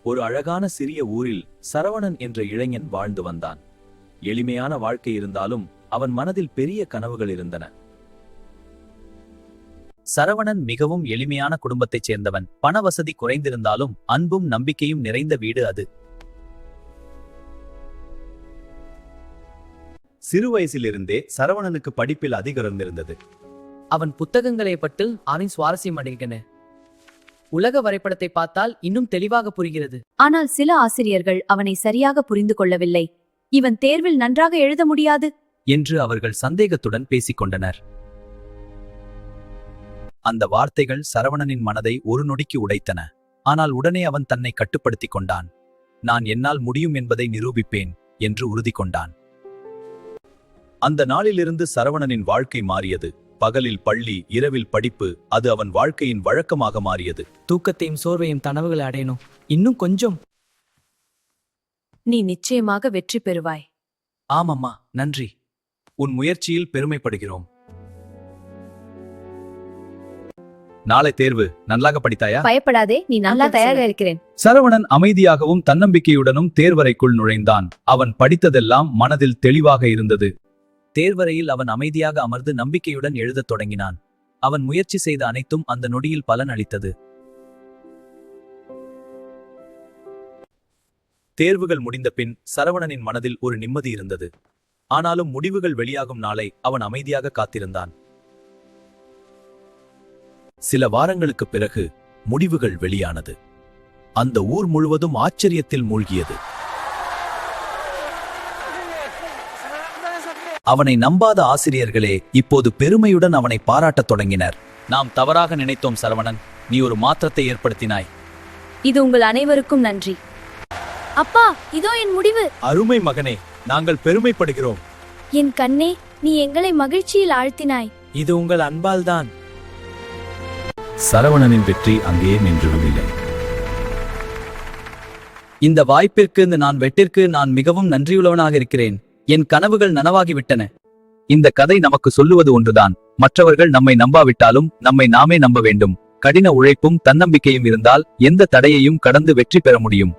ஒரு அழகான சிறிய ஊரில் சரவணன் என்ற இளைஞன் வாழ்ந்து வந்தான். எளிமையான வாழ்க்கை இருந்தாலும் அவன் மனதில் பெரிய கனவுகள் இருந்தன. சரவணன் மிகவும் எளிமையான குடும்பத்தைச் சேர்ந்தவன். பண வசதி குறைந்திருந்தாலும் அன்பும் நம்பிக்கையும் நிறைந்த வீடு அது. சிறு வயசிலிருந்தே சரவணனுக்கு படிப்பில் அதிகம் இருந்தது. அவன் புத்தகங்களை பட்டு ஆனின் சுவாரஸ்யம் அடைகின்றன. உலக வரைபடத்தை பார்த்தால் இன்னும் தெளிவாக புரிகிறது. ஆனால் சில ஆசிரியர்கள் அவனை சரியாக புரிந்து கொள்ளவில்லை. இவன் தேர்வில் நன்றாக எழுத முடியாது என்று அவர்கள் சந்தேகத்துடன் பேசிக் கொண்டனர். அந்த வார்த்தைகள் சரவணனின் மனதை ஒரு நொடிக்கு உடைத்தன. ஆனால் உடனே அவன் தன்னை கட்டுப்படுத்திக் கொண்டான். நான் என்னால் முடியும் என்பதை நிரூபிப்பேன் என்று உறுதி கொண்டான். அந்த நாளிலிருந்து சரவணனின் வாழ்க்கை மாறியது. பகலில் பள்ளி, இரவில் படிப்பு, அது அவன் வாழ்க்கையின் வழக்கமாக மாறியது. தூக்கத்தையும் சோர்வையும் கனவுகளை அடையணும். இன்னும் கொஞ்சம். நீ நிச்சயமாக வெற்றி பெறுவாய். ஆமம்மா, நன்றி. உன் முயற்சியில் பெருமைப்படுகிறோம். நாளை தேர்வு நன்றாக படித்தாயா? பயப்படாதே, நீ நல்லா தயாராக இருக்கிறேன். சரவணன் அமைதியாகவும் தன்னம்பிக்கையுடனும் தேர்வறைக்குள் நுழைந்தான். அவன் படித்ததெல்லாம் மனதில் தெளிவாக இருந்தது. தேர்வறையில் அவன் அமைதியாக அமர்ந்து நம்பிக்கையுடன் எழுதத் தொடங்கினான். அவன் முயற்சி செய்த அனைத்தும் அந்த நொடியில் பலன் அளித்தது. தேர்வுகள் முடிந்த பின் சரவணனின் மனதில் ஒரு நிம்மதி இருந்தது. ஆனாலும் முடிவுகள் வெளியாகும் நாளை அவன் அமைதியாக காத்திருந்தான். சில வாரங்களுக்கு பிறகு முடிவுகள் வெளியானது. அந்த ஊர் முழுவதும் ஆச்சரியத்தில் மூழ்கியது. அவனை நம்பாத ஆசிரியர்களே இப்போது பெருமையுடன் அவனை பாராட்டத் தொடங்கினர். நாம் தவறாக நினைத்தோம் சரவணன், நீ ஒரு மாற்றத்தை ஏற்படுத்தினாய். இது உங்கள் அனைவருக்கும் நன்றி. அப்பா, இதோ என் முடிவு. அருமை மகனே, நாங்கள் பெருமைப்படுகிறோம். என் கண்ணே, நீ எங்களை மகிழ்ச்சியில் ஆழ்த்தினாய். இது உங்கள் அன்பால்தான். சரவணனின் வெற்றி அங்கே நின்றுவிடவில்லை. இந்த வாய்ப்பிற்கு நான் மிகவும் நன்றியுள்ளவனாக இருக்கிறேன். என் கனவுகள் நனவாகிவிட்டன. இந்த கதை நமக்கு சொல்லுவது ஒன்றுதான். மற்றவர்கள் நம்மை நம்பாவிட்டாலும் நம்மை நாமே நம்ப வேண்டும். கடின உழைப்பும் தன்னம்பிக்கையும் இருந்தால் எந்த தடையையும் கடந்து வெற்றி பெற முடியும்.